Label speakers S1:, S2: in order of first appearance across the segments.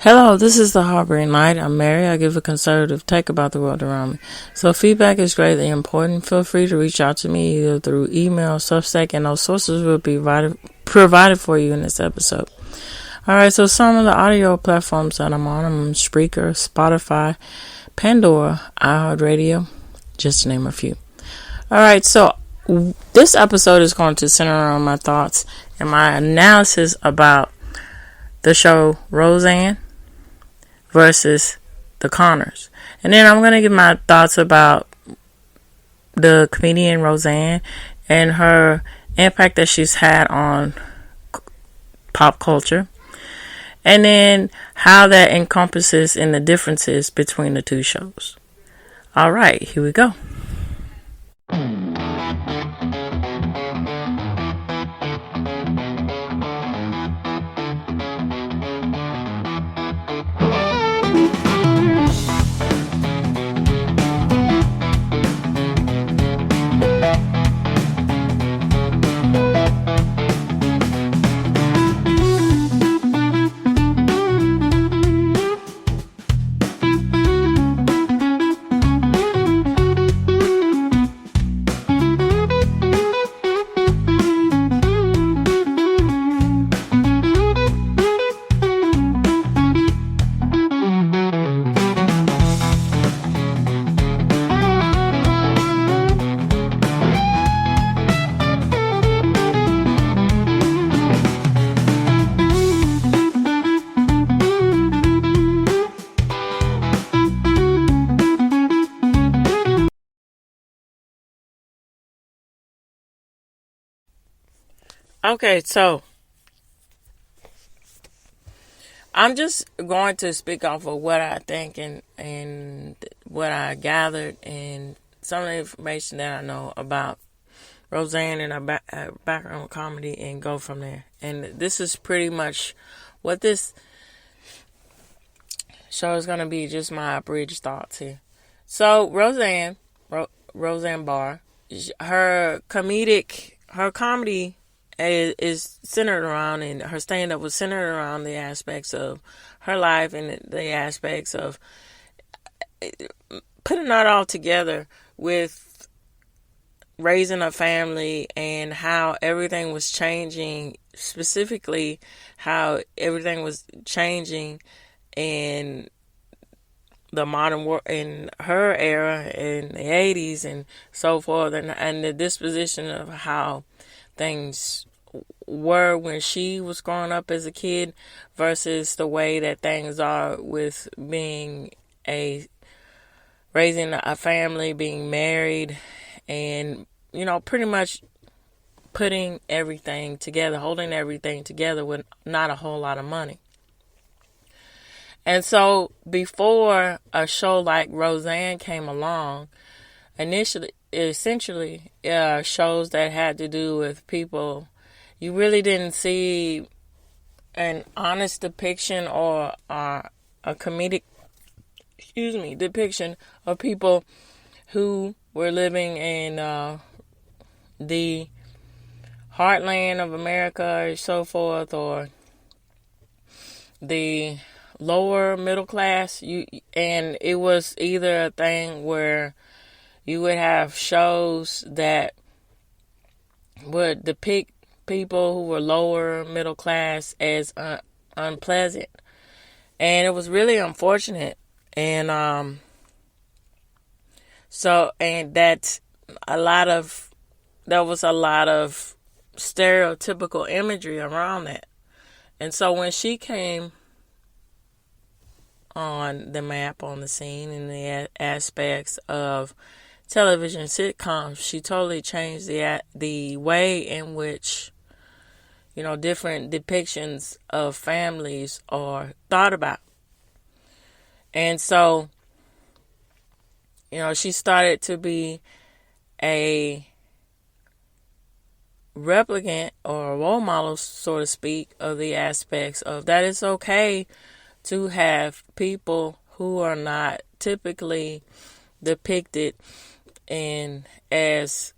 S1: Hello, this is the Harboring Light. I'm Mary. I give a conservative take about the world around me. So feedback is greatly important. Feel free to reach out to me either through email, Substack, and those sources will be provided for you in this episode. Alright, so some of the audio platforms that I'm on Spreaker, Spotify, Pandora, iHeartRadio, just to name a few. Alright, so this episode is going to center around my thoughts and my analysis about the show Roseanne versus the Connors. And then I'm going to give my thoughts about the comedian Roseanne and her impact that she's had on pop culture. And then how that encompasses in the differences between the two shows. Alright, here we go. Okay, so I'm just going to speak off of what I think and what I gathered and some of the information that I know about Roseanne and her background comedy and go from there. And this is pretty much what this show is going to be, just my abridged thoughts here. So Roseanne Barr, her comedy is centered around, and her stand-up was centered around the aspects of her life and the aspects of putting that all together with raising a family and how everything was changing, specifically how everything was changing in the modern world, in her era, in the 80s and so forth, and the disposition of how things were when she was growing up as a kid versus the way that things are with raising a family, being married, and pretty much putting everything together, holding everything together with not a whole lot of money. And so before a show like Roseanne came along, essentially shows that had to do with people, you really didn't see an honest depiction or a comedic depiction of people who were living in the heartland of America or so forth, or the lower middle class. And it was either a thing where you would have shows that would depict people who were lower middle class as unpleasant, and it was really unfortunate. And there was a lot of stereotypical imagery around that. And so when she came on the map, on the scene, in the aspects of television sitcoms, she totally changed the way in which different depictions of families are thought about. And so she started to be a replicant or a role model, so to speak, of the aspects of that it's okay to have people who are not typically depicted in as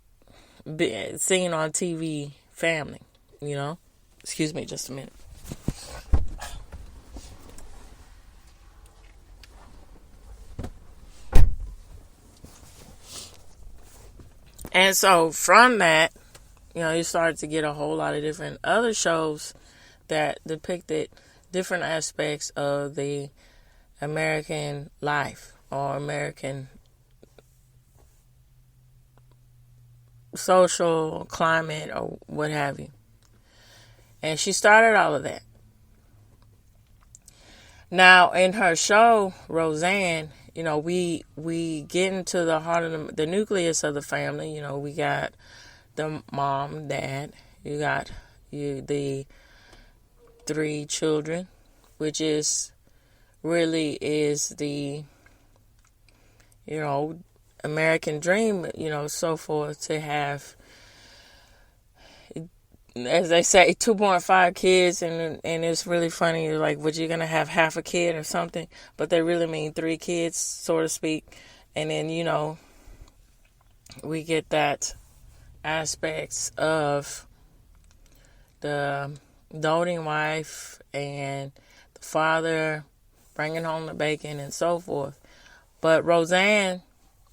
S1: seen on TV family, Excuse me just a minute. And so from that, you started to get a whole lot of different other shows that depicted different aspects of the American life or American social climate or what have you. And she started all of that. Now, in her show, Roseanne, we get into the heart of the nucleus of the family. We got the mom, dad. You got the 3 children, which is the, American dream, so forth, to have, as they say, 2.5 kids, and it's really funny. You're like, what, you're gonna have half a kid or something? But they really mean 3 kids, so to speak. And then we get that aspects of the doting wife and the father bringing home the bacon and so forth. But Roseanne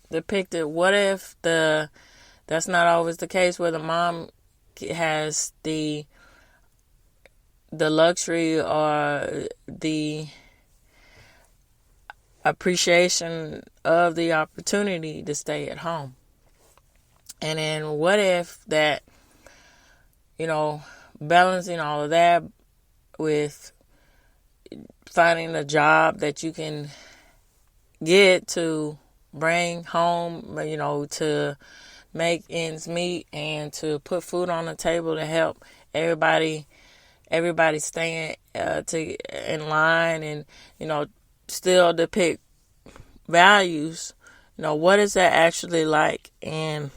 S1: depicted, what if that's not always the case, where the mom has the luxury or the appreciation of the opportunity to stay at home. And then what if that, balancing all of that with finding a job that you can get to bring home, to make ends meet and to put food on the table to help everybody staying in line, and still depict values. What is that actually like in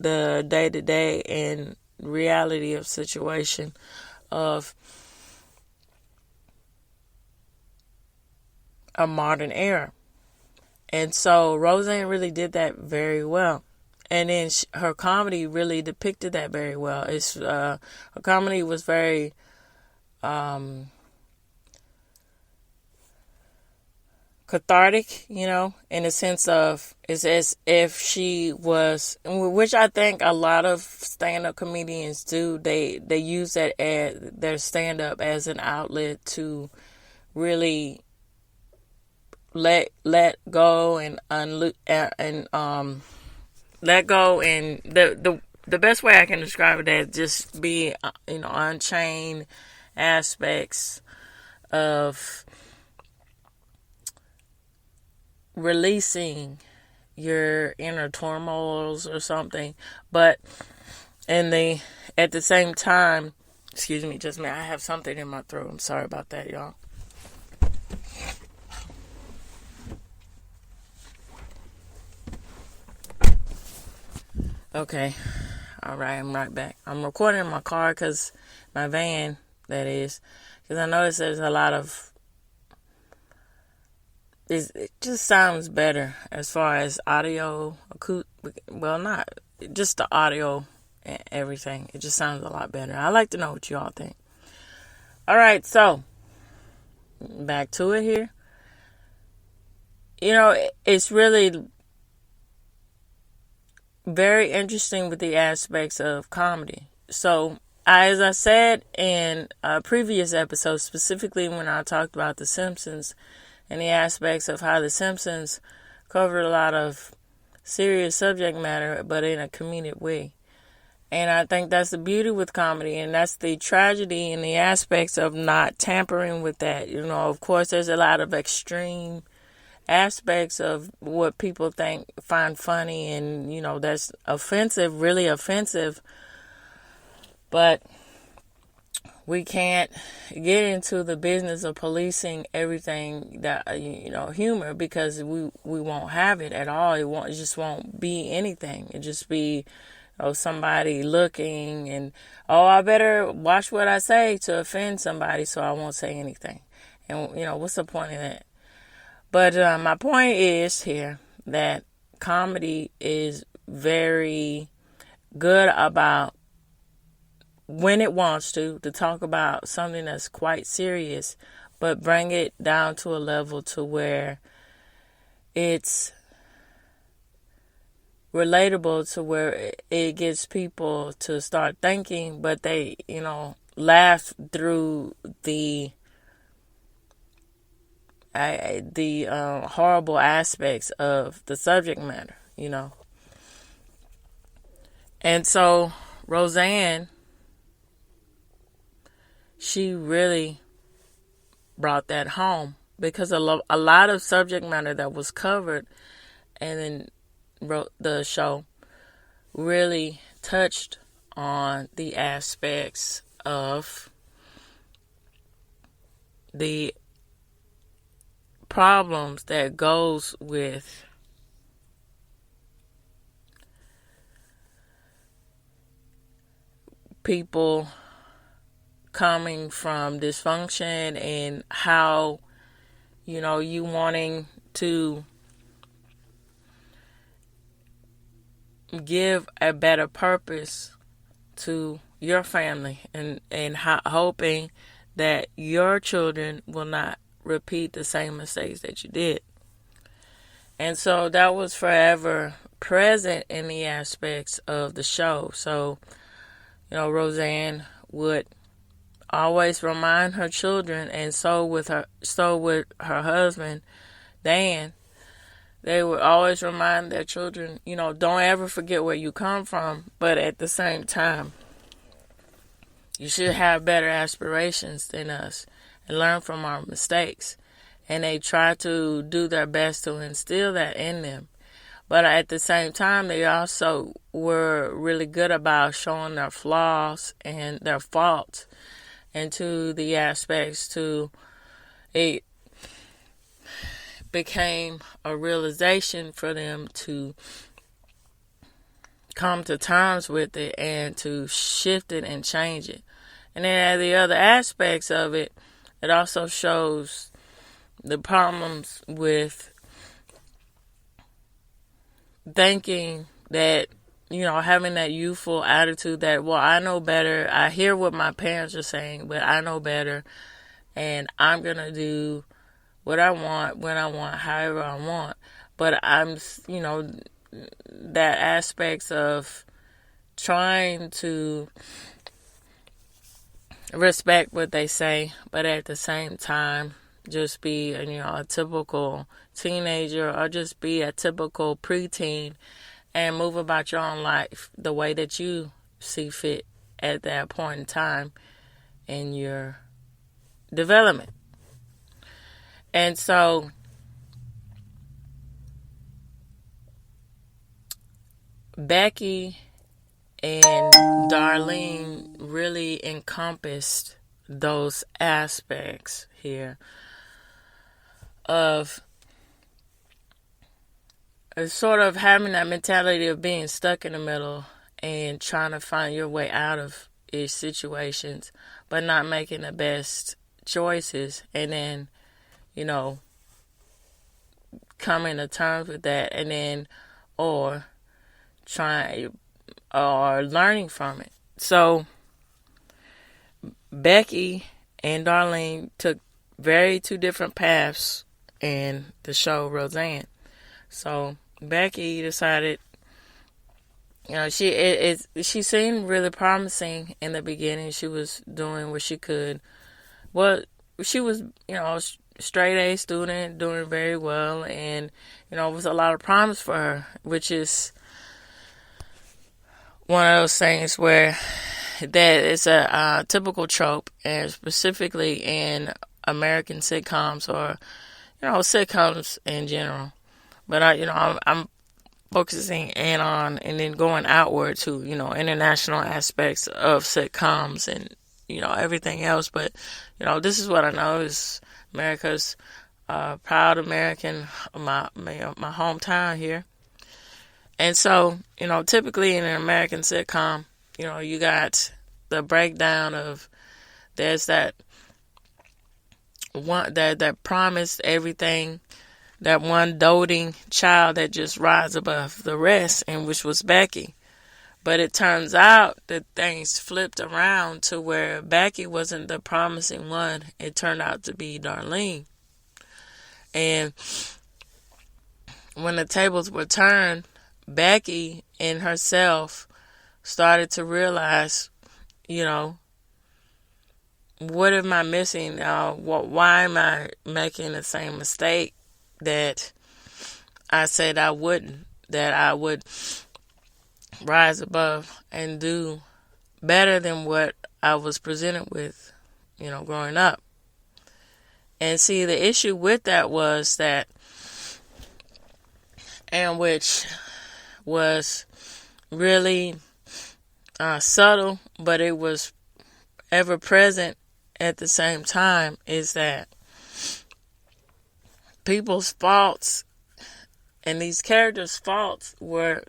S1: the day-to-day and reality of situation of a modern era? And so Roseanne really did that very well. And then her comedy really depicted that very well. Her comedy was very cathartic, in the sense of, it's as if she was, which I think a lot of stand-up comedians do. They use that as their stand-up as an outlet to really let go and let go, and the best way I can describe it is just be unchained aspects of releasing your inner turmoils or something. But at the same time, excuse me, just me, I have something in my throat. I'm sorry about that, y'all. Okay. All right, I'm right back. I'm recording in my car, because my van, that is, because I noticed there's a lot of, it just sounds better as far as audio, well, not just the audio and everything. It just sounds a lot better. I like to know what you all think. All right, so back to it here. It's really very interesting with the aspects of comedy. So, as I said in a previous episode, specifically when I talked about The Simpsons and the aspects of how The Simpsons covered a lot of serious subject matter, but in a comedic way. And I think that's the beauty with comedy, and that's the tragedy and the aspects of not tampering with that. Of course, there's a lot of extreme aspects of what people find funny, and that's offensive, really offensive. But we can't get into the business of policing everything that humor, because we won't have it at all. It just won't be anything. It just be somebody looking and I better watch what I say to offend somebody, so I won't say anything. And what's the point of that? But my point is here that comedy is very good about, when it wants to talk about something that's quite serious, but bring it down to a level to where it's relatable to where it gets people to start thinking, but they, laugh through the horrible aspects of the subject matter, And so Roseanne, she really brought that home because a lot of subject matter that was covered and then the show really touched on the aspects of the problems that goes with people coming from dysfunction and how, you wanting to give a better purpose to your family and hoping that your children will not repeat the same mistakes that you did. And so that was forever present in the aspects of the show. So, Roseanne would always remind her children, and so with her husband, Dan, they would always remind their children, don't ever forget where you come from, but at the same time, you should have better aspirations than us and learn from our mistakes. And they try to do their best to instill that in them. But at the same time, they also were really good about showing their flaws and their faults into the aspects to it became a realization for them to come to terms with it and to shift it and change it. And then at the other aspects of it, it also shows the problems with thinking that, having that youthful attitude that, well, I know better. I hear what my parents are saying, but I know better. And I'm going to do what I want, when I want, however I want. But I'm, that aspects of trying to respect what they say, but at the same time, just be, a typical teenager or just be a typical preteen and move about your own life the way that you see fit at that point in time in your development. And so Becky and Darlene really encompassed those aspects here of sort of having that mentality of being stuck in the middle and trying to find your way out of these situations, but not making the best choices, and then, coming to terms with that, and then, or learning from it. So Becky and Darlene took two different paths in the show Roseanne. So Becky decided, she seemed really promising in the beginning. She was doing what she could. Well, she was, straight A student, doing very well, and, it was a lot of promise for her, which is one of those things where that is a typical trope, and specifically in American sitcoms or, sitcoms in general. But I'm focusing in on and then going outward to, international aspects of sitcoms and, everything else. But, this is what I know is America's proud American, my hometown here. And so, typically in an American sitcom, you got the breakdown of there's that one that promised everything, that one doting child that just rises above the rest, and which was Becky. But it turns out that things flipped around to where Becky wasn't the promising one. It turned out to be Darlene. And when the tables were turned, Becky in herself started to realize, you know, what am I missing? Why am I making the same mistake that I said I wouldn't? That I would rise above and do better than what I was presented with, growing up. And see, the issue with that was that, and which was really subtle, but it was ever present at the same time, is that people's faults and these characters' faults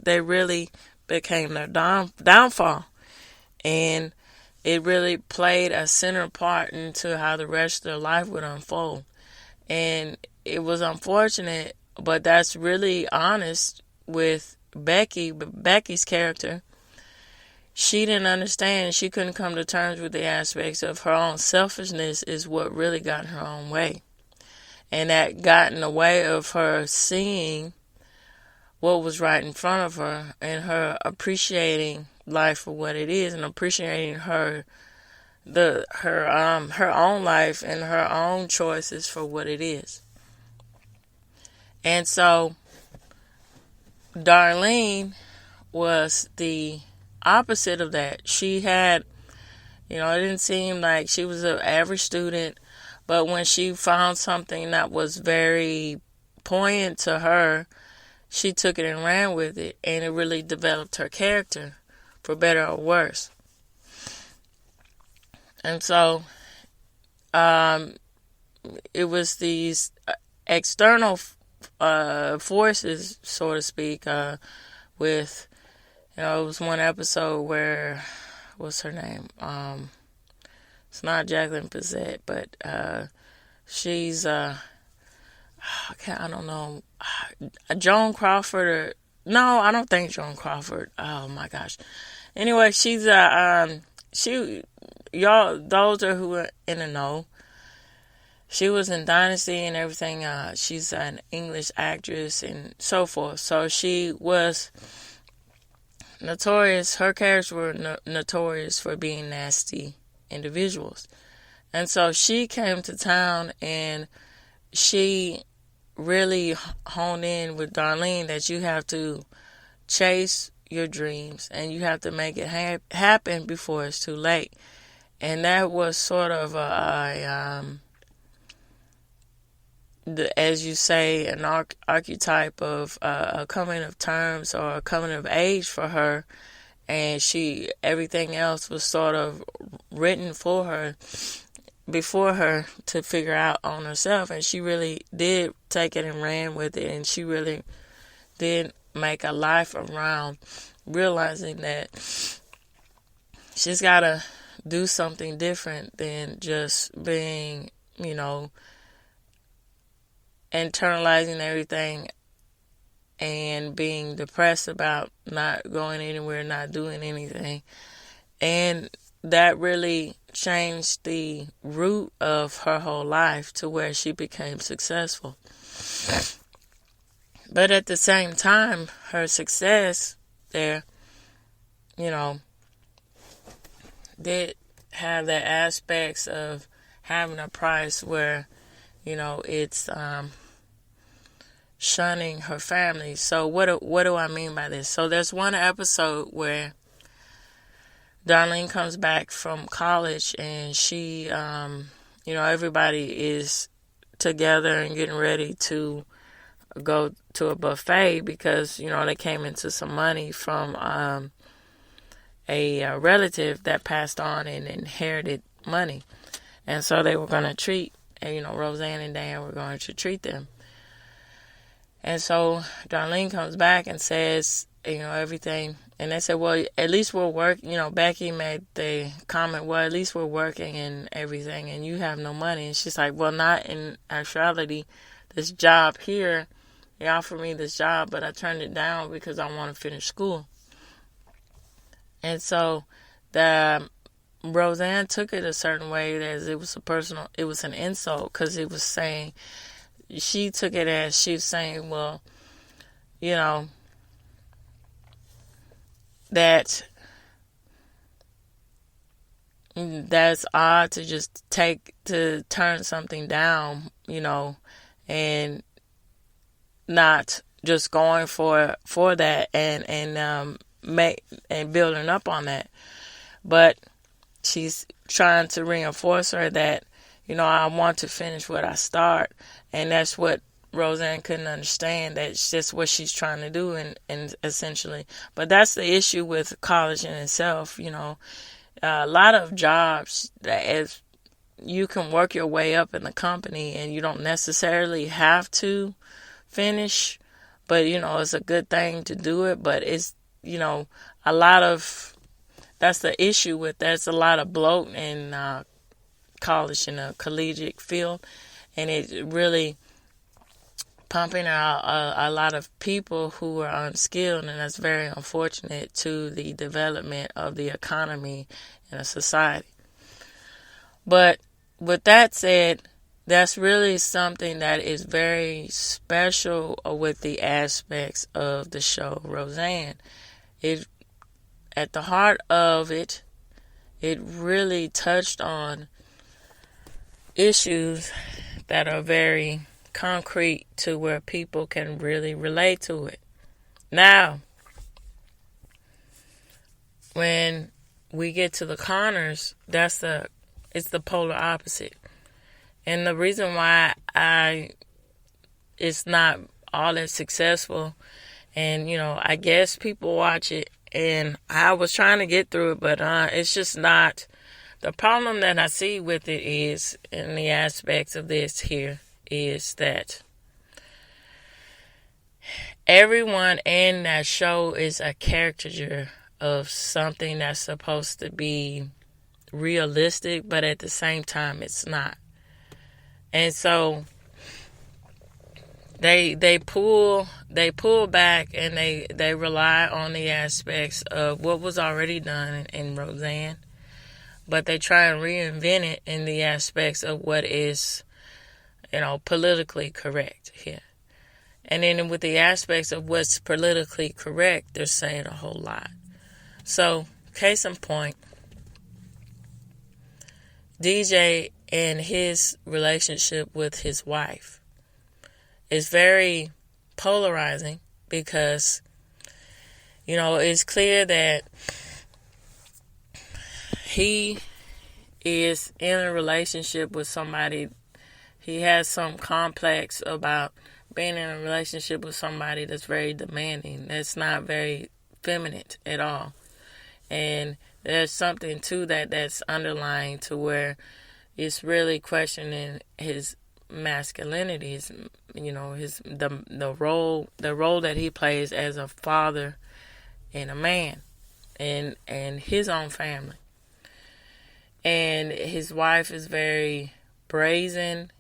S1: they really became their downfall. And it really played a center part into how the rest of their life would unfold. And it was unfortunate, but that's really honest with Becky. But Becky's character, she didn't understand. She couldn't come to terms with the aspects of her own selfishness is what really got in her own way. And that got in the way of her seeing what was right in front of her and her appreciating life for what it is and appreciating her own life and her own choices for what it is. And so Darlene was the opposite of that. She had, it didn't seem like she was an average student, but when she found something that was very poignant to her, she took it and ran with it, and it really developed her character, for better or worse. And so it was these external forces, so to speak, with, it was one episode where, what's her name? It's not Jacqueline Pizzette, but she's, I don't know, Joan Crawford, no, I don't think Joan Crawford. Oh my gosh. Anyway, she's y'all, those are who are in the know. She was in Dynasty and everything. She's an English actress and so forth. So she was notorious. Her characters were notorious for being nasty individuals. And so she came to town and she really honed in with Darlene that you have to chase your dreams and you have to make it happen before it's too late. And that was sort of as you say, an archetype of a coming of terms or a coming of age for her. And everything else was sort of written for her, before her to figure out on herself. And she really did take it and ran with it. And she really did make a life around realizing that she's got to do something different than just being, internalizing everything and being depressed about not going anywhere, not doing anything. And that really changed the root of her whole life to where she became successful. But at the same time, her success there, did have the aspects of having a price where, it's shunning her family. So what do I mean by this? So there's one episode where Darlene comes back from college and she, everybody is together and getting ready to go to a buffet because, they came into some money from a relative that passed on and inherited money. And so they were going to treat, Roseanne and Dan were going to treat them. And so Darlene comes back and says, everything. And they said, well, at least we're working. Becky made the comment, well, at least we're working and everything, and you have no money. And she's like, well, not in actuality. This job here, they offered me this job, but I turned it down because I want to finish school. And so Roseanne took it a certain way as it was an insult because it was saying, she took it as she was saying, well, that that's odd to just turn something down, and not just going for that and make and building up on that. But she's trying to reinforce her that, I want to finish what I start, and that's what Roseanne couldn't understand. That's just what she's trying to do, and essentially. But that's the issue with college in itself. A lot of jobs that as you can work your way up in the company, and you don't necessarily have to finish, but it's a good thing to do it. But it's a lot of that's the issue with there's a lot of bloat in college, in the collegiate field, and it really pumping out a lot of people who are unskilled, and that's very unfortunate to the development of the economy in a society. But with that said, that's really something that is very special with the aspects of the show Roseanne. At the heart of it, it really touched on issues that are very concrete to where people can really relate to it. Now, when we get to the Connors, it's the polar opposite. And the reason why it's not all that successful, and I guess people watch it, and I was trying to get through it, but it's just not. The problem that I see with it is, in the aspects of this here, is that everyone in that show is a caricature of something that's supposed to be realistic, but at the same time it's not. And so they pull back, and they rely on the aspects of what was already done in Roseanne, but they try and reinvent it in the aspects of what is politically correct here. And then with the aspects of what's politically correct, they're saying a whole lot. So, case in point, DJ and his relationship with his wife is very polarizing because, it's clear that he is in a relationship with somebody. He has some complex about being in a relationship with somebody that's very demanding. That's not very feminine at all. And there's something to that that's underlying to where it's really questioning his masculinity, the role that he plays as a father and a man and his own family. And his wife is very brazen,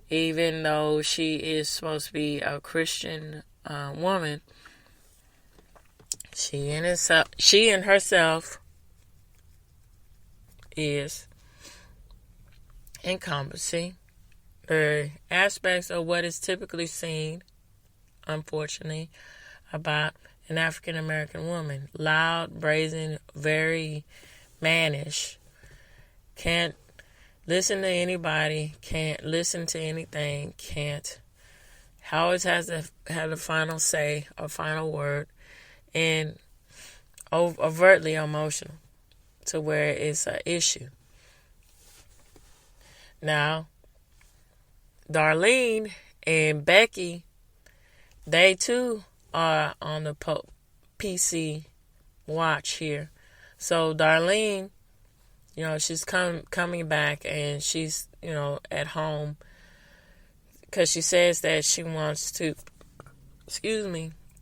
S1: even though she is supposed to be a Christian woman. She in herself is encompassing the aspects of what is typically seen, unfortunately, about an African American woman. Loud, brazen, very mannish. Can't listen to anybody, can't listen to anything, always has to have the final say or final word, and overtly emotional to where it's an issue. Now, Darlene and Becky, they too are on the PC watch here. So Darlene, she's coming back, and she's, at home because she says that she wants to,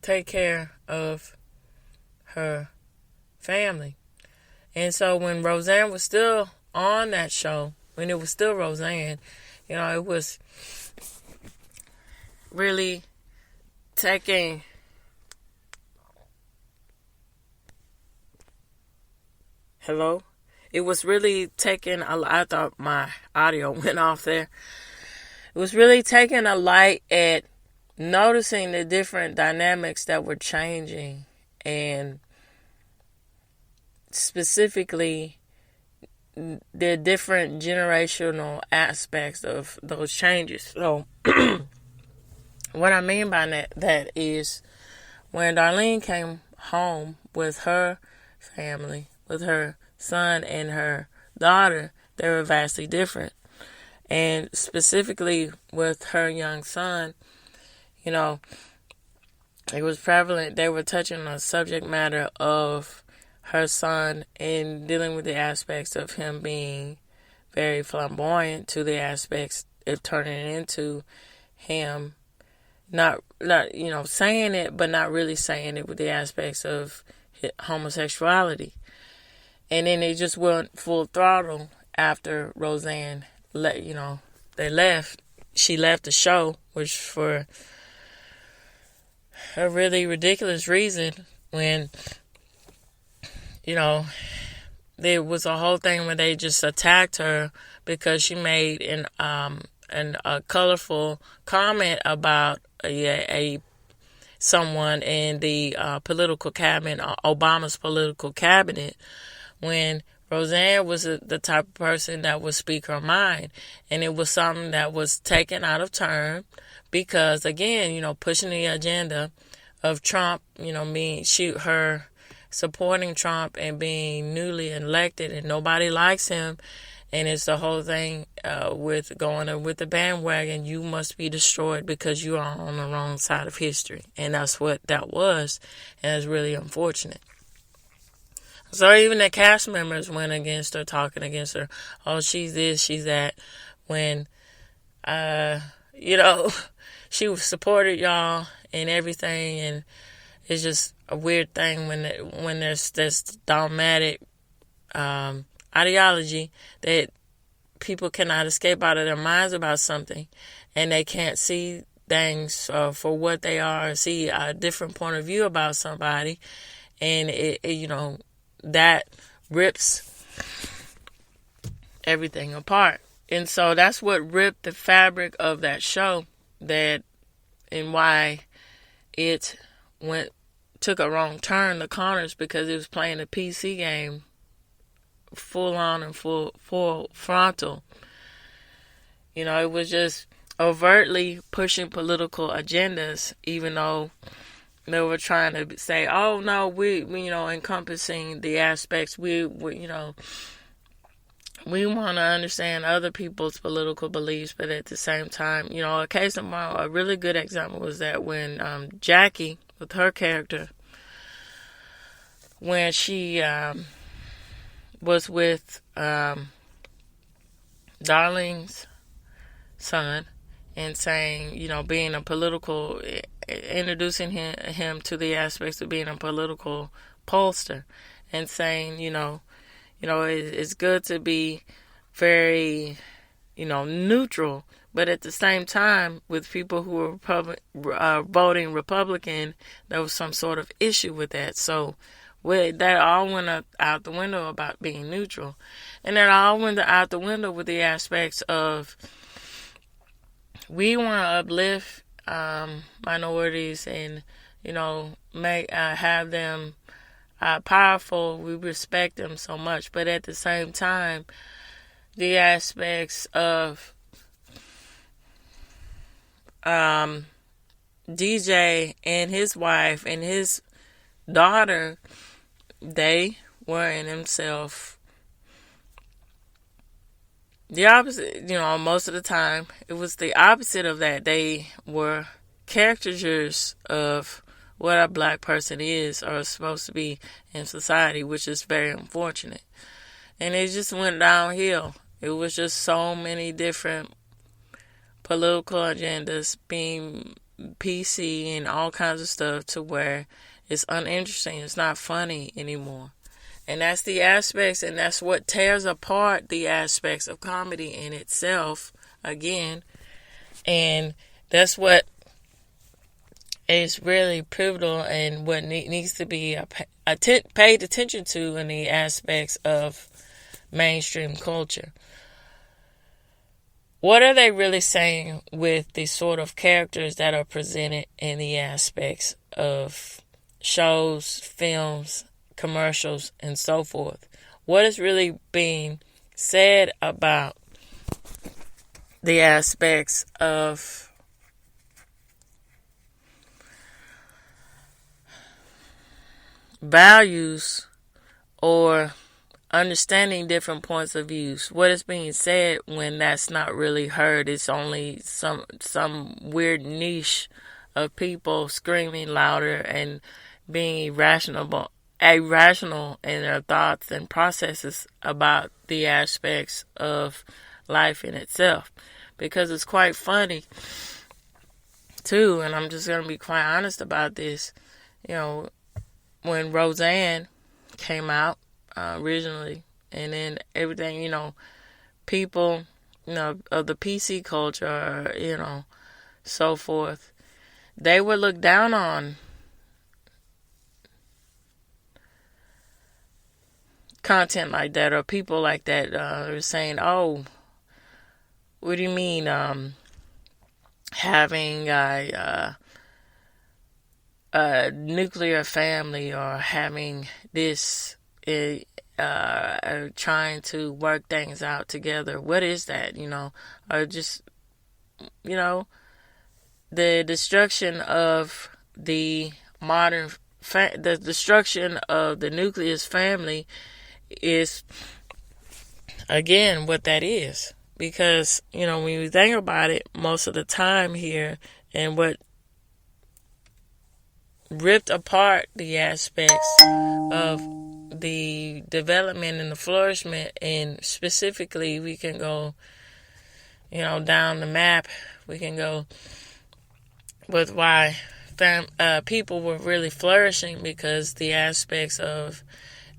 S1: take care of her family. And so when Roseanne was still on that show, when it was still Roseanne, it was really taking hello? It was really taking I thought my audio went off there. It was really taking a light at noticing the different dynamics that were changing, and specifically the different generational aspects of those changes. So what I mean by that is when Darlene came home with her family, with her son and her daughter, they were vastly different. And specifically with her young son, you know, it was prevalent. They were touching on the subject matter of her son and dealing with the aspects of him being very flamboyant to the aspects of turning into him not saying it, but not really saying it, with the aspects of homosexuality. And then they just went full throttle after Roseanne they left. She left the show, which for a really ridiculous reason, when there was a whole thing where they just attacked her because she made a colorful comment about someone in the political cabinet, Obama's political cabinet, when Roseanne was the type of person that would speak her mind. And it was something that was taken out of turn because, again, pushing the agenda of Trump, her supporting Trump and being newly elected, and nobody likes him. And it's the whole thing with going with the bandwagon. You must be destroyed because you are on the wrong side of history. And that's what that was. And it's really unfortunate. So even the cast members went against her, talking against her. Oh, she's this, she's that. When, she supported y'all and everything. And it's just a weird thing when there's this dogmatic ideology that people cannot escape out of their minds about something, and they can't see things for what they are, see a different point of view about somebody, and that rips everything apart. And so that's what ripped the fabric of that show, and why it took a wrong turn, the corners, because it was playing a PC game full on and full frontal. It was just overtly pushing political agendas, even though they were trying to say, oh no, we encompassing the aspects, we want to understand other people's political beliefs, but at the same time, a really good example was that when Jackie, with her character, when she was with Darlene's son, and saying, being a political, introducing him to the aspects of being a political pollster, and saying, it's good to be very, neutral, but at the same time, with people who were voting Republican, there was some sort of issue with that. So that all went out the window about being neutral. And that all went out the window with the aspects of, we want to uplift minorities and, have them powerful. We respect them so much. But at the same time, the aspects of DJ and his wife and his daughter, they were in themselves the opposite. Most of the time it was the opposite of that. They were caricatures of what a black person is or is supposed to be in society, which is very unfortunate. And it just went downhill. It was just so many different political agendas being PC and all kinds of stuff, to where it's uninteresting. It's not funny anymore. And that's the aspects, and that's what tears apart the aspects of comedy in itself, again. And that's what is really pivotal and what needs to be paid attention to in the aspects of mainstream culture. What are they really saying with the sort of characters that are presented in the aspects of shows, films, commercials, and so forth. What is really being said about the aspects of values or understanding different points of views? What is being said when that's not really heard? It's only some weird niche of people screaming louder and being irrational in their thoughts and processes about the aspects of life in itself. Because it's quite funny too, and I'm just going to be quite honest about this. When Roseanne came out originally, and then everything, people, of the PC culture, so forth, they were looked down on content like that, or people like that. Were saying, "Oh, what do you mean, having a nuclear family, or having this, trying to work things out together? What is that? Or just, the destruction of the the destruction of the nucleus family is, again, what that is. Because, when you think about it, most of the time here, and what ripped apart the aspects of the development and the flourishment, and specifically we can go, down the map, we can go with why people were really flourishing, because the aspects of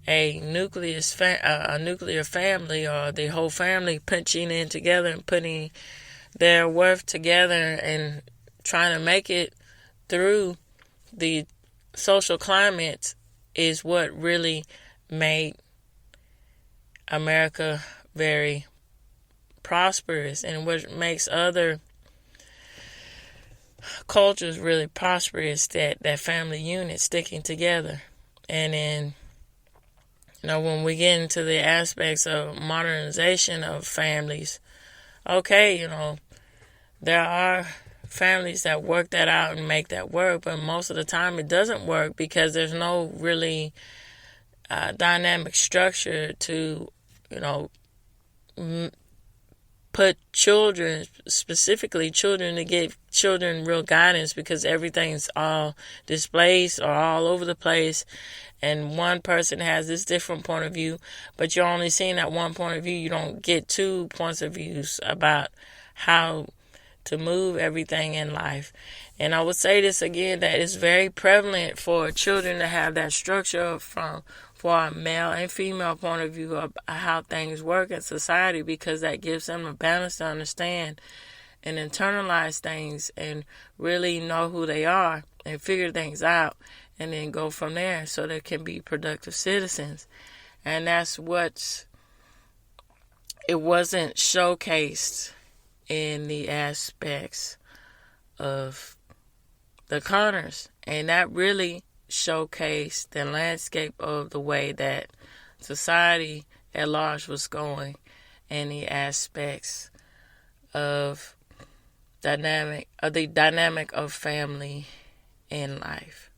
S1: a nuclear family, or the whole family punching in together and putting their worth together and trying to make it through the social climate, is what really made America very prosperous, and what makes other cultures really prosperous, that family unit, sticking together. And then, when we get into the aspects of modernization of families, okay, there are families that work that out and make that work, but most of the time it doesn't work, because there's no really dynamic structure to, put children, specifically children, to give children real guidance, because everything's all displaced or all over the place, and one person has this different point of view, but you're only seeing that one point of view. You don't get two points of views about how to move everything in life. And I would say this again, that it's very prevalent for children to have that structure for a male and female point of view of how things work in society, because that gives them a balance to understand and internalize things and really know who they are and figure things out, and then go from there so they can be productive citizens. And that's it wasn't showcased in the aspects of the Connors. And that really showcased the landscape of the way that society at large was going, and the aspects of the dynamic of family in life.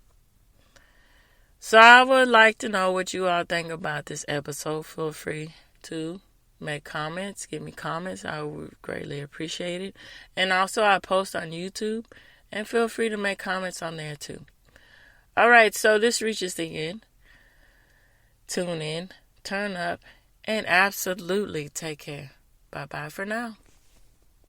S1: So I would like to know what you all think about this episode. Feel free to make comments, give me comments. I would greatly appreciate it. And also, I post on YouTube, and feel free to make comments on there too. Alright, so this reaches the end. Tune in, turn up, and absolutely take care. Bye-bye for now.